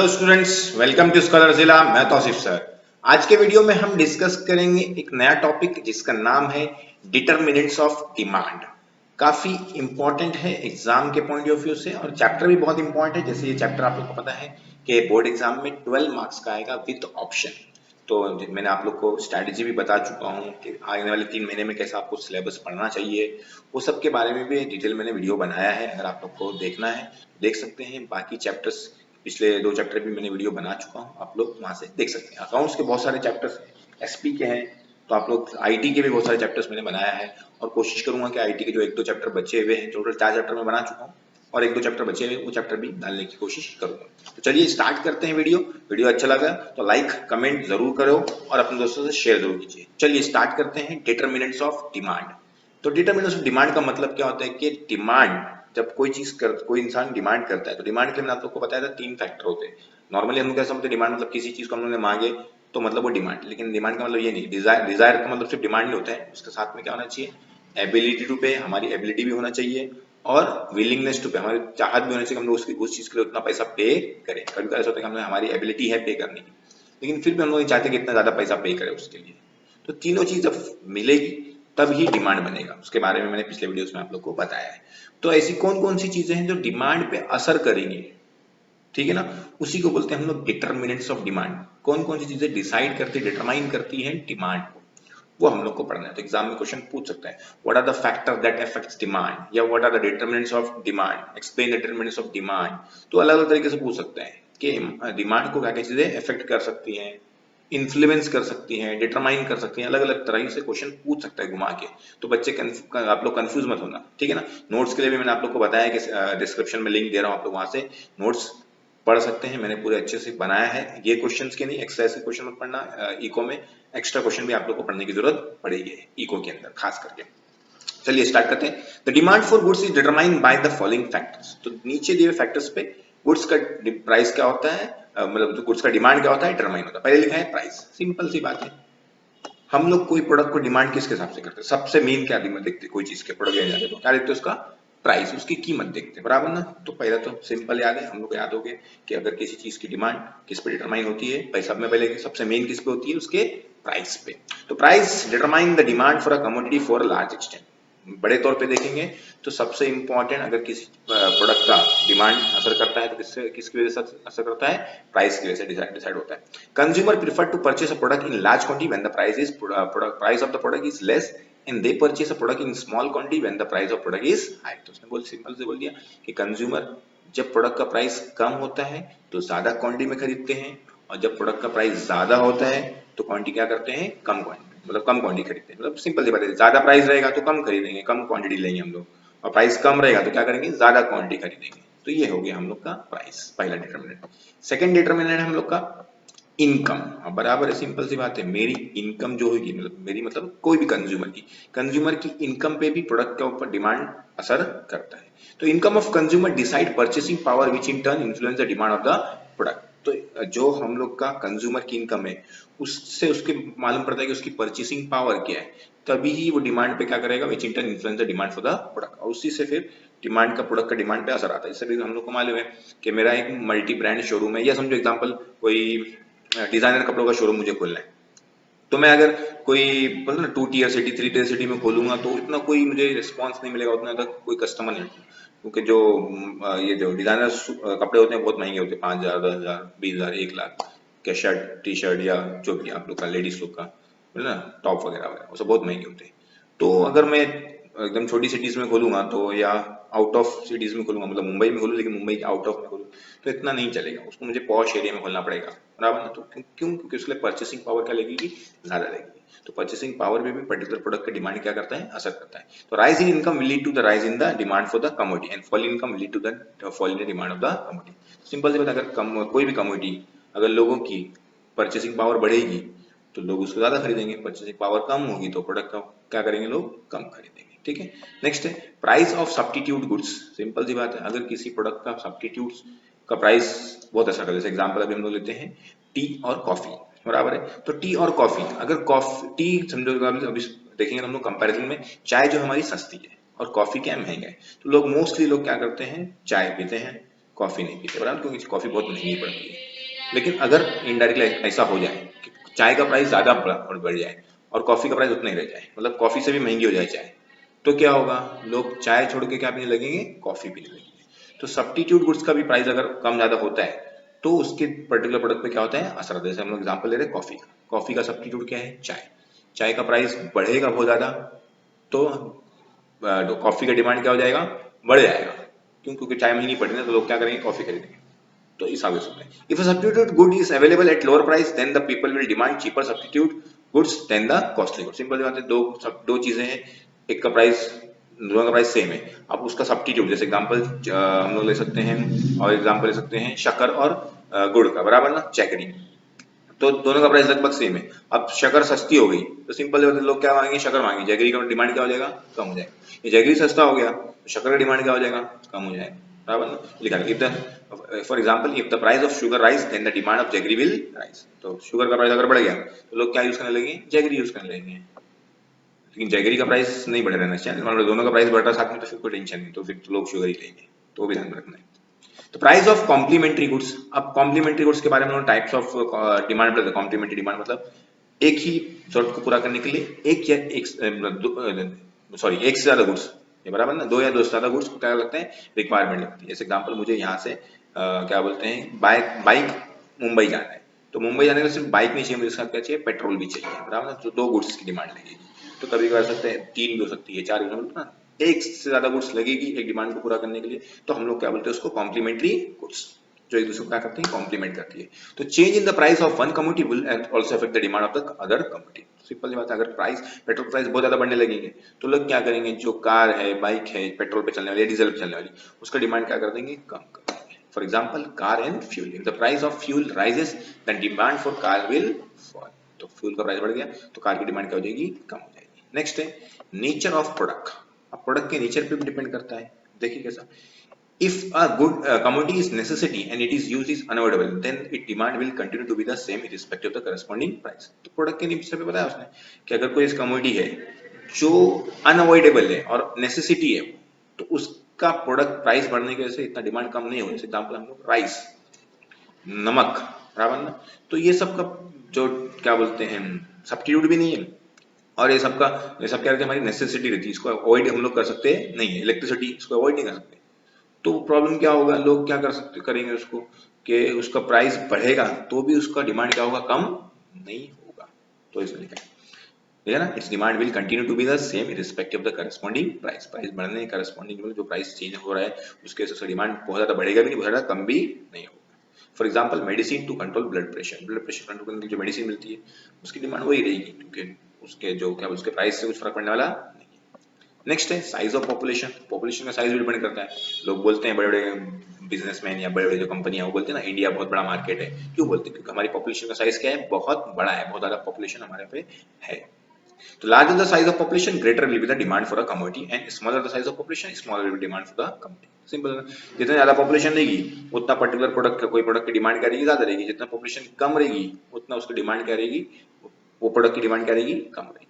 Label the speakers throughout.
Speaker 1: Hello students, welcome to scholar Zila. मैं Tausif sir. आज के वीडियो में हम डिस्कस करेंगे एक नया टॉपिक जिसका नाम है डिटरमिनेंट्स ऑफ डिमांड। काफी इंपॉर्टेंट है एग्जाम के पॉइंट ऑफ व्यू से और चैप्टर भी बहुत इंपॉर्टेंट है। जैसे ये चैप्टर आप लोग को पता है कि बोर्ड एग्जाम में 12 मार्क्स का आएगा विद ऑप्शन। तो मैंने आप लोग को स्ट्रैटेजी भी बता चुका हूँ कि आने वाले 3 महीने में कैसा आपको सिलेबस पढ़ना चाहिए, वो सब के बारे में भी डिटेल मैंने वीडियो बनाया है। अगर आप लोग को देखना है देख सकते हैं। बाकी चैप्टर्स पिछले 2 चैप्टर भी मैंने वीडियो बना चुका हूँ, आप लोग वहां से देख सकते हैं। अकाउंट्स के बहुत सारे चैप्टर्स एसपी के हैं, तो आप लोग आईटी के भी बहुत सारे चैप्टर्स मैंने बनाया है और कोशिश करूंगा कि आईटी के जो 1-2 चैप्टर बचे हुए हैं, टोटल 4 चैप्टर में बना चुका हूँ और 1-2 चैप्टर बचे हुए वो चैप्टर भी डालने की कोशिश करूंगा। तो चलिए स्टार्ट करते हैं। वीडियो अच्छा लगा तो लाइक कमेंट जरूर करो और अपने दोस्तों से शेयर जरूर कीजिए। चलिए स्टार्ट करते हैं। Determinants of demand. तो डिटरमिनेंट्स ऑफ डिमांड का मतलब क्या होता है कि डिमांड, जब कोई इंसान डिमांड करता है तो डिमांड के लिए मैंने आप लोग को बताया था 3 फैक्टर होते हैं। नॉर्मली हम लोग क्या समझते हैं, डिमांड मतलब किसी चीज को हम लोग मांगे तो मतलब वो डिमांड, लेकिन डिमांड का मतलब ये नहीं। डिजायर का मतलब सिर्फ डिमांड नहीं होता है, उसके साथ में क्या होना चाहिए, एबिलिटी टू पे, हमारी एबिलिटी भी होना चाहिए और विलिंगनेस टू पे, हमारी चाहत भी होनी चाहिए कि हम लोग उस चीज के लिए उतना पैसा पे करें। कभी कभी ऐसा होता है कि हमारी एबिलिटी है पे करने की, लेकिन फिर भी हम लोग नहीं चाहते कि इतना ज्यादा पैसा पे करें उसके लिए। तो तीनों चीज जब मिलेगी तब ही डिमांड बनेगा। उसके बारे में मैंने पिछले वीडियोस में आप लोग को बताया है। तो ऐसी कौन कौन सी चीजें हैं जो डिमांड पे असर करेंगी, ठीक है ना, उसी को बोलते हैं हम लोग डिटरमिनेंट्स ऑफ डिमांड। कौन कौन सी चीजें डिसाइड करती, डिटरमाइन करती है डिमांड को, वो हम लोग को पढ़ना है। तो एग्जाम में क्वेश्चन पूछ सकता है, what are the factor that affects demand, या what are the determinants of demand, explain the determinants of demand. तो अलग अलग तरीके से पूछ सकता है कि डिमांड को क्या क्या चीजें अफेक्ट कर सकती हैं, इन्फ्लुएंस कर सकती हैं, डिटरमाइन कर सकती हैं। अलग अलग तरह से क्वेश्चन पूछ सकता है घुमा के। तो बच्चे आप लोग कंफ्यूज मत होना, ठीक है ना। नोट्स के लिए भी मैंने आप लोग को बताया कि डिस्क्रिप्शन में लिंक दे रहा हूँ, आप लोग वहां से नोट्स पढ़ सकते हैं। मैंने पूरे अच्छे से बनाया है। ये क्वेश्चंस के नहीं, एक्सरसाइज के क्वेश्चन मत पढ़ना। इको में एक्स्ट्रा क्वेश्चन भी आप लोग को पढ़ने की जरूरत पड़ेगी इको के अंदर खास करके। चलिए स्टार्ट करते हैं। The demand for goods is determined by the following factors. तो नीचे दिए फैक्टर्स पे गुड्स का प्राइस क्या होता है, मतलब जो गुड्स का डिमांड क्या होता है, डिटरमाइन होता है। पहले लिखा है प्राइस, सिंपल सी बात है। हम लोग कोई प्रोडक्ट को डिमांड किसके हिसाब से करते हैं, सबसे मेन क्या डिमांड देखते हैं, कोई चीज के प्रोडक्ट लेने जाते हैं तो क्या देखते हैं, उसका प्राइस, उसकी कीमत देखते हैं, बराबर ना। तो पहला तो सिंपल याद है, हम लोग को याद हो गया कि अगर किसी चीज की डिमांड किस पे डिटरमाइन होती है, पैसा में पहले सबसे मेन किस पे होती है, उसके प्राइस पे। तो price determine the demand for a commodity for large extent. बड़े तौर पे देखेंगे तो सबसे इंपॉर्टेंट, अगर किसी प्रोडक्ट का डिमांड असर करता है तो किसकी वजह से असर करता है, प्राइस की वजह से डिसाइड होता है। Consumer prefer to purchase a product in large quantity when the price of the product is less and they purchase a product in small quantity when the price of product is high. तो उसने simple से बोल दिया कि consumer जब product का price कम होता है तो ज्यादा क्वांटिटी में खरीदते हैं, और जब प्रोडक्ट का प्राइस ज्यादा होता है तो क्वांटिटी क्या करते हैं, कम क्वांटिटी, मतलब कम क्वांटिटी खरीदते हैं। मतलब सिंपल सी बात है, ज्यादा प्राइस रहेगा तो कम खरीदेंगे, कम क्वांटिटी लेंगे हम लोग, और प्राइस कम रहेगा तो क्या करेंगे, ज्यादा क्वांटिटी खरीदेंगे। तो ये हो गया हम लोग का प्राइस, पहला डिटरमिनेंट। सेकंड डिटरमिनेंट हम लोग का इनकम। अब बराबर है, सिंपल सी बात है, मेरी इनकम जो होगी, मतलब मेरी मतलब कोई भी कंज्यूमर की इनकम पे भी प्रोडक्ट के ऊपर डिमांड असर करता है। तो income of consumer decide purchasing power which in turn influence the demand of the product. तो जो हम लोग का कंज्यूमर की इनकम है, उससे उसके मालूम पड़ता है कि उसकी परचेसिंग पावर क्या है, तभी ही वो डिमांड पे क्या करेगा, which in turn influence the demand for the product, और उसी से फिर डिमांड का, प्रोडक्ट का डिमांड पे असर आता है। जैसे हम लोग को मालूम है कि मेरा एक मल्टी ब्रांड शोरूम है, या समझो एग्जांपल कोई डिजाइनर कपड़ों का शोरूम मुझे खोलना है। तो मैं अगर कोई बोलते ना 2 टियर सिटी 3 टियर सिटी में खोलूंगा तो इतना कोई मुझे रिस्पांस नहीं मिलेगा, उतना तक कोई कस्टमर नहीं, क्योंकि जो ये जो डिजाइनर कपड़े होते हैं बहुत महंगे होते हैं, 5,000 10,000 20,000 1 लाख के शर्ट टी शर्ट या जो भी आप लोग का लेडीज लोग का ना टॉप वगैरह वगैरह, वो सब बहुत महंगे होते हैं। तो अगर मैं एकदम छोटी सिटीज में खोलूंगा तो, या आउट ऑफ सिटीज में खोलूंगा, मतलब मुंबई में खोलूं लेकिन मुंबई के आउट ऑफ में खोलूं, तो इतना नहीं चलेगा, उसको मुझे पॉश एरिया में खोलना पड़ेगा, बराबर ना। तो क्योंकि उसके लिए परचेसिंग पावर क्या लगेगी, ज्यादा लगेगी। तो परचेसिंग पावर में भी पर्टिकुलर प्रोडक्ट का डिमांड क्या करता है, असर करता है। तो rise in income will lead to the rise in the demand for the commodity and fall in income will lead to the fall in the demand of the commodity. Simple सी बात, अगर कोई भी कमोडिटी, अगर लोगों की purchasing power बढ़ेगी तो लोग उसको ज्यादा खरीदेंगे, परचेसिंग पावर कम होगी तो प्रोडक्ट का क्या करेंगे, लोग कम खरीदेंगे, ठीक है। नेक्स्ट है price of substitute goods. Simple सी बात है, अगर किसी प्रोडक्ट का सब्स्टिट्यूट का प्राइस बहुत अच्छा कर, जैसे एग्जांपल अभी हम लोग लेते हैं टी और कॉफी, बराबर है। तो टी और कॉफी, अगर कॉफी टी समझो, अभी देखेंगे हम लोग कंपैरिजन में, चाय जो हमारी सस्ती है और कॉफी क्या महंगा है, तो लोग मोस्टली लोग क्या करते हैं, चाय पीते हैं, कॉफी नहीं पीते, बराबर, क्योंकि कॉफी बहुत महंगी पड़ती है। लेकिन अगर इनडायरेक्टली ऐसा हो जाए कि चाय का प्राइस ज्यादा बढ़ जाए और कॉफी का प्राइस उतना ही रह जाए, मतलब कॉफी से भी महंगी हो जाए चाय, तो क्या होगा, लोग चाय छोड़ के क्या पीने लगेंगे, कॉफी पीने लगेंगे। तो सब्स्टिट्यूट गुड्स का भी प्राइस अगर कम ज्यादा होता है तो उसके पर्टिकुलर प्रोडक्ट पे क्या होता है, असर होता है। जैसे हम लोग एग्जांपल ले रहे हैं कॉफी का, कॉफी का सब्स्टिट्यूट क्या है, चाय। चाय का प्राइस बढ़ेगा बहुत ज्यादा तो कॉफी का डिमांड क्या हो जाएगा, बढ़ जाएगा। क्यों, क्योंकि चाय महंगी पड़ रही है तो लोग क्या करेंगे, कॉफी खरीदेंगे। तो इस आगे सुनते हैं, if a substitute good is available at lower price then the people will demand cheaper substitute goods than the costly goods. Simple बात है, दो चीजें हैं, एक का प्राइस, दोनों का प्राइस सेम है, अब उसका सब्स्टिट्यूट, जैसे एग्जांपल हम लोग ले सकते हैं, और एग्जांपल ले सकते हैं शक्कर और गुड़ का, बराबर ना, जैगरी। तो दोनों का प्राइस लगभग सेम है। अब शक्कर सस्ती हो गई तो सिंपल लोग क्या मांगेंगे, शक्कर मांगेंगे, जैगरी का डिमांड क्या हो जाएगा, कम हो जाएगा। ये जैगरी सस्ता हो गया तो शक्कर का डिमांड क्या हो जाएगा, कम हो जाएगा, बराबर ना। लिखा है, if the for example if the price of sugar rise then the demand of jaggery will rise. तो शुगर का प्राइस अगर बढ़ गया तो लोग क्या यूज करने लगेंगे, जैगरी यूज करने लगेंगे। लेकिन जैगरी का प्राइस नहीं बढ़ रहना चाहिए, मतलब दोनों का प्राइस बढ़ रहा है साथ में तो फिर कोई टेंशन नहीं, तो फिर तो लोग शुगर ही लेंगे। तो वो भी ध्यान में रखना है। तो प्राइस ऑफ कॉम्प्लीमेंट्री गुड्स, अब कॉम्प्लीमेंट्री गुड्स के बारे में टाइप्स ऑफ डिमांड बताते हैं। कॉम्प्लीमेंट्री डिमांड मतलब एक ही जरूरत को पूरा करने के लिए एक या एक सॉरी एक से ज्यादा गुड्स, ये बराबर ना, दो या दो से ज्यादा गुड्स को क्या लगते हैं, रिक्वायरमेंट लगती है। जैसे एग्जांपल, मुझे यहाँ से क्या बोलते हैं, बाइक बाइक मुंबई जाना है, तो मुंबई जाने के लिए सिर्फ बाइक नहीं चाहिए, मुझे साथ क्या चाहिए, पेट्रोल भी चाहिए, बराबर ना। तो दो गुड्स की डिमांड लगेगी। तो कभी कभी सकते हैं तीन भी हो सकती है, चार भी हो सकती है ना, एक से ज्यादा गुड्स लगेगी एक डिमांड को पूरा करने के लिए, तो हम लोग क्या बोलते हैं उसको, कॉम्प्लीमेंट्री गुड्स, जो एक दूसरे को क्या करती है, कॉम्प्लीमेंट करती है। तो change in the price of one commodity will also affect the demand of the other commodity. Simple सी बात है, अगर प्राइस, पेट्रोल प्राइस बहुत ज्यादा बढ़ने लगेंगे तो लोग क्या करेंगे, जो कार है, बाइक है, पेट्रोल पे चलने वाली, डीजल पे चलने वाली, उसका डिमांड क्या कर देंगे, कम कर देंगे। For example car and fuel, if the price of fuel rises then demand for car will fall. तो फ्यूल का प्राइस बढ़ गया तो कार की डिमांड क्या हो जाएगी, कम हो जाएगी। नेक्स्ट है नेचर ऑफ प्रोडक्ट। अब प्रोडक्ट के नेचर पे भी डिपेंड करता है। देखिए कैसा, if a good commodity is necessity and it is used is unavoidable, then its demand will continue to be the same irrespective of the corresponding price। तो product के नेचर पे बताया उसने कि अगर कोई कमोडिटी है जो अनअवॉइडेबल है और नेसेसिटी है, तो उसका प्रोडक्ट प्राइस बढ़ने की वजह से इतना डिमांड कम नहीं होगा। जैसे एग्जांपल हम लोग राइस, नमक, बराबर ना। तो ये सब का जो क्या बोलते हैं, सब्स्टिट्यूट भी नहीं है, और ये सब क्या रहती है, हमारी नेसेसिटी रहती है, इसको अवॉइड हम लोग कर सकते नहीं है। इलेक्ट्रिसिटी इसको अवॉइड नहीं कर सकते। तो प्रॉब्लम क्या होगा, लोग क्या करेंगे उसको, कि उसका प्राइस बढ़ेगा तो भी उसका डिमांड क्या होगा, कम नहीं होगा। तो इसमें लिखा है, ठीक है ना, its demand will continue to be the same irrespective of the corresponding price. Price बढ़ने करस्पॉन्डिंग जो प्राइस चेंज हो रहा है उसके हिसाब से डिमांड बहुत ज्यादा बढ़ेगा भी नहीं, बहुत ज्यादा कम भी नहीं होगा। For example medicine to control blood pressure, blood pressure control करने की जो मेडिसिन मिलती है उसकी डिमांड वही रहेगी, क्योंकि उसके जो क्या उसके प्राइस से कुछ फर्क पड़ने वाला नहीं। नेक्स्ट है साइज ऑफ पॉपुलेशन। पॉपुलेशन का साइज भी डिपेंड करता है। लोग बोलते हैं, बड़े बड़े बिजनेसमैन या बड़े बड़े जो कंपनियां, वो बोलते हैं ना, इंडिया बहुत बड़ा मार्केट है। क्यों बोलते हैं, क्योंकि हमारी पॉपुलेशन का साइज क्या है, बहुत बड़ा है, बहुत ज्यादा पॉपुलेशन हमारे पे है। तो larger the size of population, greater will be the demand for a commodity, and smaller the size of population, smaller will be demand for the commodity। Simple है, जितना ज्यादा पॉपुलेशन रहेगी उतना पर्टिकुलर प्रोडक्ट का, कोई प्रोडक्ट की demand क्या रहेगी, ज्यादा रहेगी। जितना पॉपुलेशन कम रहेगी उतना उसकी डिमांड क्या रहेगी, वो प्रोडक्ट की डिमांड क्या रहेगी, कम रहेगी।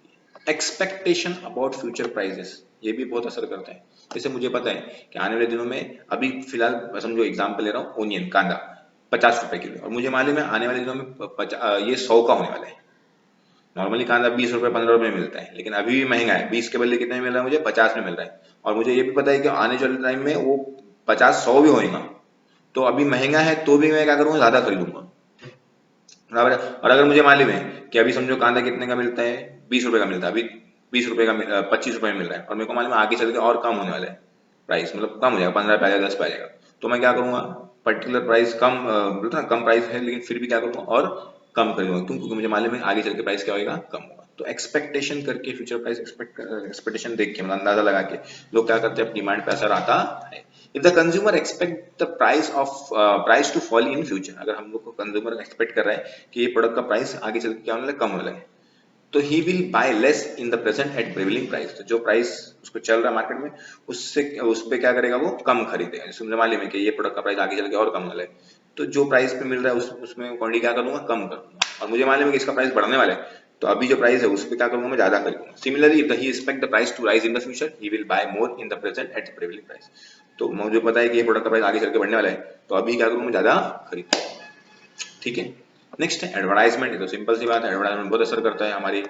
Speaker 1: एक्सपेक्टेशन अबाउट फ्यूचर प्राइसेस, ये भी बहुत असर करता है। जैसे मुझे पता है कि आने वाले दिनों में, अभी फिलहाल समझो एग्जाम्पल ले रहा हूँ, ओनियन, कांदा 50 रुपए किलो, और मुझे मालूम है आने वाले दिनों में ये 100 का होने वाला है। नॉर्मली कांदा 20 रुपए 15 रुपए में मिलता है, लेकिन अभी भी महंगा है। 20 के बदले कितने में मिल रहा है, मुझे 50 में मिल रहा है। और मुझे ये भी पता है कि आने वाले टाइम में वो 50 100 भी होएगा। तो अभी महंगा है तो भी मैं क्या करूंगा, ज्यादा खरीदूंगा, बराबर है। और अगर मुझे मालूम है कि अभी समझो कांदा कितने का मिलता है, 20 रुपए का मिलता है, अभी 20 रुपए का 25 रुपए में मिल रहा है, और मेरे को मालूम है आगे चल के और कम होने वाला है प्राइस, मतलब कम हो जाएगा, 15 पे आ जाएगा, 10 पे आ जाएगा। तो मैं क्या करूंगा, पर्टिकुलर प्राइस कम, बोलते ना कम प्राइस है लेकिन फिर भी क्या करूंगा, और कम खरीदूंगा। क्यों, क्योंकि मुझे मालूम है आगे चल के प्राइस क्या होगा, कम होगा। तो एक्सपेक्टेशन करके, फ्यूचर प्राइस एक्सपेक्टेशन देख के, मतलब अंदाजा लगा के लोग क्या करते हैं, अपनी डिमांड पे असर आता है। If the consumer expect the price to fall in future, अगर हम लोग को कंज्यूमर एक्सपेक्ट कर रहा है कि ये प्रोडक्ट का प्राइस आगे चल के क्या होने लगे, कम होने लगे, तो ही will bye less in the present eight prevailing price. तो जो प्राइस उसको चल रहा है मार्केट में, उससे उस पे क्या करेगा, वो कम खरीदेगा। जैसे मुझे मालूम है कि ये प्रोडक्ट का प्राइस आगे चल के और कम होने लगे, तो जो प्राइस पे मिल रहा है उसमें क्वांटिटी क्या करूंगा, कम कर दूंगा। और मुझे मालूम है कि इसका प्राइस बढ़ने वाला है, तो अभी जो प्राइस है उस पे क्या करूंगा, मैं ज्यादा खरीदूंगा। Similarly if he expect the price to rise in the future, he will buy more in the present at the prevailing price. तो मुझे पता है कि ये प्रोडक्ट का प्राइस आगे चल के बढ़ने वाला है, तो अभी क्या करूंगा, मैं ज्यादा खरीदूंगा। ठीक है। नेक्स्ट है एडवर्टाइजमेंट। तो सिंपल सी बात है, एडवर्टाइजमेंट बहुत असर करता है हमारी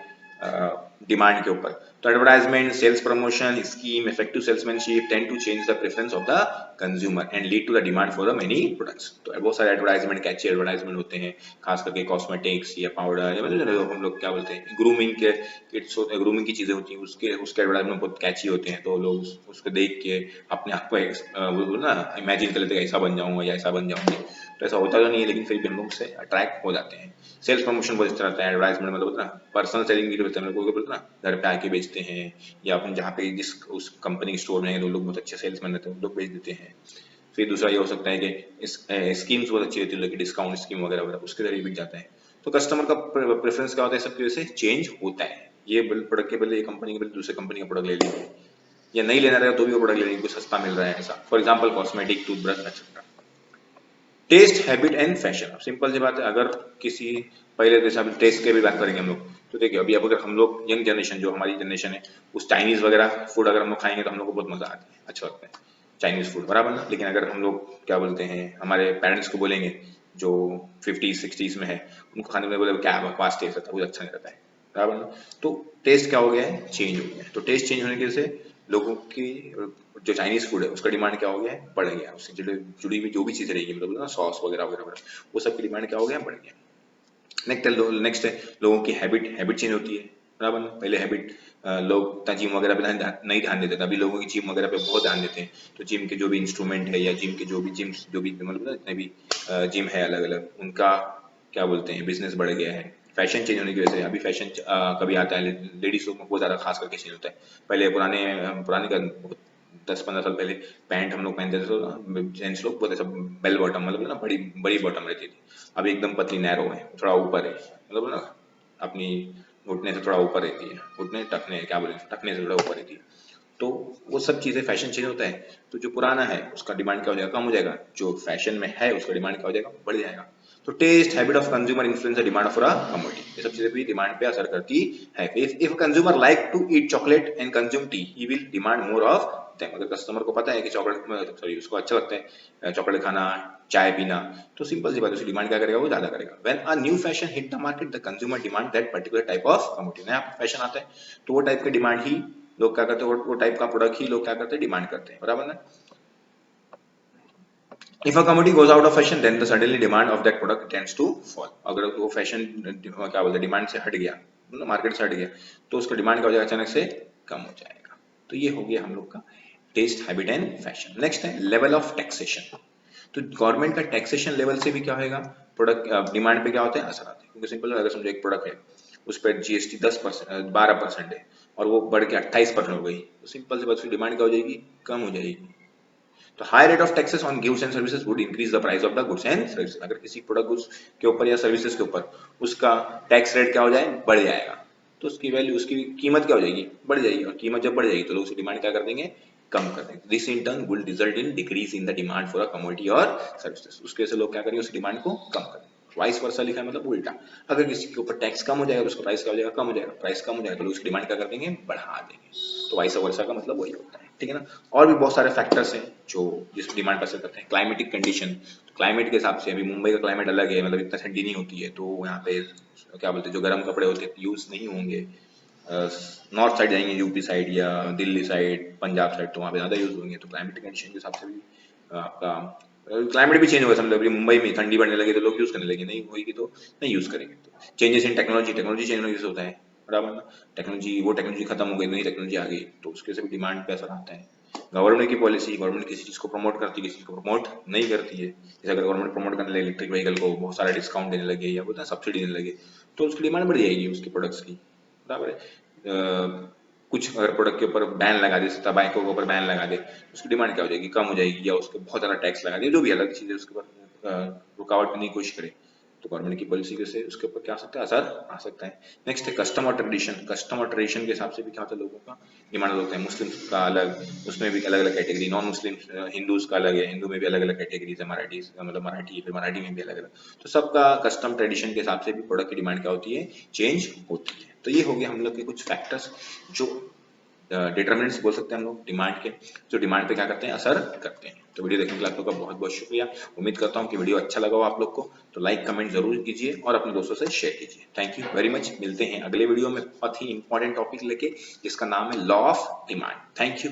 Speaker 1: डिमांड के ऊपर। तो advertisement, sales promotion scheme, effective salesmanship tend to change the preference of the consumer and lead to the demand for the many products. तो बहुत सारे एडवर्टाइजमेंट, कैची एडवर्टाइजमेंट होते हैं, खास करके कॉस्मेटिक्स या पाउडर या मतलब हम लोग क्या बोलते हैं ग्रूमिंग के किट्स होते हैं, ग्रूमिंग की चीजें होती हैं, उसके एडवर्टाइजमेंट बहुत कैची होते हैं। तो लोग उसको देख के अपने आप को ना इमेजिन कर लेते हैं ऐसा बन जाऊंगा या ऐसा बन जाऊंगी। तो ऐसा होता तो नहीं है, लेकिन फिर भी हम लोग से अट्रैक्ट हो जाते हैं। सेल्स प्रमोशन बहुत इस तरह होता है, एडवर्टाइजमेंट मतलब ना पर्सनल सेलिंग भी होता है, कोई बोलते ना घर पे आके बेचते हैं, या अपन जहाँ पे जिस उस कंपनी स्टोर में है, तो लोग बहुत अच्छे सेल्समैन रहते हैं, लोग बेच देते हैं। फिर दूसरा ये हो सकता है कि इस स्कीम्स बहुत अच्छी होती है, डिस्काउंट स्कीम वगैरह वगैरह, उसके जरिए बिक जाता है। तो कस्टमर का प्रेफरेंस क्या होता है, सबकी वजह से चेंज होता है। ये प्रोडक्ट के बदले ये कंपनी के बदले दूसरे कंपनी का प्रोडक्ट ले लीजिए, या नहीं लेना रहेगा तो भी वो प्रोडक्ट ले लीजिए, कुछ सस्ता मिल रहा है ऐसा। For example cosmetic, toothbrush etcetera. Taste habit and fashion. Simple सी बात है, अगर किसी पहले जैसे हम टेस्ट के भी बात करेंगे हम लोग, तो देखिए अभी अगर हम लोग यंग जनरेशन, जो हमारी जनरेशन है, उस चाइनीज वगैरह फूड अगर हम लोग खाएंगे तो हम लोग को बहुत मजा आता है, अच्छा लगता है चाइनीज फूड, बराबर ना। लेकिन अगर हम लोग क्या बोलते हैं हमारे पेरेंट्स को बोलेंगे जो 50s 60s में है, उनको खाने में बोले क्या बकवास टेस्ट रहता है, कुछ अच्छा नहीं रहता है, बराबर ना। तो टेस्ट क्या हो गया है, चेंज हो गया है। तो टेस्ट चेंज होने की वजह से लोगों की जो चाइनीज फूड है उसका डिमांड क्या हो गया है, बढ़ गया है। उससे जुड़ी हुई जो भी चीजें रहेगी, मतलब ना सॉस वगैरह वगैरह वगैरह, वो सब की डिमांड क्या हो गया है, बढ़ गया। नेक्स्ट है लोगों की हैबिट चेंज होती है, बराबर ना। पहले हैबिट लोग इतना जिम वगैरह पे नहीं ध्यान देते थे, अभी लोगों की जिम वगैरह पे बहुत ध्यान देते हैं। तो जिम के जो भी इंस्ट्रूमेंट है या जिम के जो भी मतलब ना जितने भी जिम है अलग अलग, उनका क्या बोलते हैं बिजनेस बढ़ गया है। फैशन चेंज होने की वजह से अभी फैशन कभी आता है लेडीज लोग में बहुत ज्यादा खास करके चेंज होता है। पहले पुराने पुराने का 10-15 साल पहले पैंट हम लोग पहनते थे, तो जेंट्स लोग बहुत ऐसा बेल बॉटम, मतलब ना बड़ी बड़ी बॉटम रहती थी। अभी एकदम पतली नैरो है, थोड़ा ऊपर है, मतलब ना अपनी घुटने से थोड़ा ऊपर रहती है, घुटने टखने क्या बोले टखने से थोड़ा ऊपर रहती है। तो वो सब चीजें फैशन चेंज होता है, तो जो पुराना है उसका डिमांड क्या हो जाएगा, कम हो जाएगा। जो फैशन में है उसका डिमांड क्या हो जाएगा, बढ़ जाएगा। तो taste habit of consumer influence the demand for a commodity. ये सब चीजें भी डिमांड पे असर करती है। If consumer like to eat chocolate and consume tea, he will demand more of them. अगर कस्टमर को पता है कि चॉकलेट सॉरी उसको अच्छा लगता है चॉकलेट खाना, चाय पीना, तो सिंपल सी बात है उसकी डिमांड क्या करेगा, वो ज्यादा करेगा। When a new fashion hit the market, the consumer demand that particular type of commodity. नया फैशन आता है तो वो टाइप की डिमांड ही लोग क्या करते हैं, वो टाइप का प्रोडक्ट ही लोग क्या करते हैं, डिमांड करते हैं, बराबर ना। If a commodity goes out of fashion, then the suddenly demand of that product tends to fall. अगर वो फैशन क्या बोलते हैं डिमांड से हट गया, मतलब मार्केट से हट गया, तो उसका डिमांड क्या हो जाएगा, अचानक से कम हो जाएगा। तो ये हो गया हम लोग का taste habit and fashion. Next है लेवल ऑफ टैक्सेशन। तो गवर्नमेंट का टैक्सेशन लेवल से भी क्या होगा, प्रोडक्ट डिमांड पे क्या होता है, असर आता है। क्योंकि सिंपल अगर समझो एक प्रोडक्ट है, उस पर जीएसटी 10% 12% है, और वो बढ़ के 28% हो गई, तो सिंपल सी बात उसकी डिमांड क्या हो जाएगी, कम हो जाएगी। तो high rate of taxes on goods and services would increase the price of the goods and services. अगर किसी प्रोडक्ट गुड्स के ऊपर या सर्विसेज के ऊपर उसका टैक्स रेट क्या हो जाए, बढ़ जाएगा, तो उसकी वैल्यू, उसकी कीमत क्या हो जाएगी, बढ़ जाएगी। और कीमत जब बढ़ जाएगी तो लोग उसकी डिमांड क्या कर देंगे, कम कर देंगे। This in turn will result in decrease in the demand for a commodity और सर्विसेज। उसके वजह से लोग क्या करेंगे, उस डिमांड को कम कर देंगे। वाइस वर्सा लिखा है, मतलब उल्टा। अगर किसी के ऊपर टैक्स कम हो जाएगा तो उसका प्राइस क्या हो जाएगा, कम हो जाएगा। प्राइस कम हो जाएगा तो लोग उसकी डिमांड क्या कर देंगे, बढ़ा देंगे। तो वाइस वर्सा का मतलब वही होता है, ठीक है ना। और भी बहुत सारे फैक्टर्स हैं जो जिस डिमांड पर असर करते हैं। क्लाइमेटिक कंडीशन, तो क्लाइमेट के हिसाब से अभी मुंबई का क्लाइमेट अलग है, मतलब इतना ठंडी नहीं होती है, तो यहाँ पे क्या बोलते हैं जो गर्म कपड़े होते हैं यूज नहीं होंगे। नॉर्थ साइड जाएंगे, यूपी साइड या दिल्ली साइड, पंजाब साइड, तो वहाँ पे ज्यादा यूज होंगे। तो क्लाइमेटिक कंडीशन के हिसाब से भी आपका क्लाइमेट भी चेंज होगा। समझ लो अभी मुंबई में ठंडी बढ़ने लगे तो लोग यूज करने लगे, नहीं होगी तो नहीं यूज करेंगे। तो changes in technology, technology change होने से होता है, बराबर ना। टेक्नोलॉजी, वो टेक्नोलॉजी खत्म हो गई, नई टेक्नोलॉजी आ गई, तो उसके से भी डिमांड पे असर आता है। गवर्नमेंट की पॉलिसी, गवर्नमेंट किसी चीज को प्रमोट करती है, किसी चीज को प्रमोट नहीं करती है। जैसे अगर गवर्नमेंट प्रमोट करने लगे इलेक्ट्रिक व्हीकल को, बहुत सारा डिस्काउंट देने लगे या बोलते हैं सब्सिडी देने लगे, तो उसकी डिमांड बढ़ जाएगी उसकी प्रोडक्ट्स की, बराबर है। कुछ अगर प्रोडक्ट के ऊपर बैन लगा दे, टबैको के ऊपर बैन लगा दे, उसकी डिमांड क्या हो जाएगी, कम हो जाएगी। या उसके बहुत ज्यादा टैक्स लगा दे, जो भी अलग चीज है उसके ऊपर रुकावट करने की कोशिश करे, तो गवर्नमेंट की पॉलिसी से उसके ऊपर क्या आ सकता है, असर आ सकता है। नेक्स्ट है कस्टम और ट्रेडिशन। कस्टम और ट्रेडिशन के हिसाब से भी क्या होता है, लोगों का डिमांड होता है। मुस्लिम्स का अलग, उसमें भी अलग अलग कैटेगरी, नॉन मुस्लिम हिंदूज का अलग है, हिंदू में भी अलग अलग कैटेगरीज है, मराठी मतलब मराठी, फिर मराठी में भी अलग अलग। तो सबका कस्टम ट्रेडिशन के हिसाब से भी प्रोडक्ट की डिमांड क्या होती है, चेंज होती है। तो ये हो गया हम लोग के कुछ फैक्टर्स जो डिटरमिनेंट्स बोल सकते हैं हम लोग डिमांड के, जो डिमांड पे क्या करते हैं, असर करते हैं। तो वीडियो देखने के लिए आप लोग का बहुत बहुत शुक्रिया। उम्मीद करता हूँ कि वीडियो अच्छा लगा हो आप लोग को, तो लाइक कमेंट जरूर कीजिए और अपने दोस्तों से शेयर कीजिए। Thank you very much. मिलते हैं अगले वीडियो में बहुत ही इंपॉर्टेंट टॉपिक लेके जिसका नाम है law of demand. Thank you.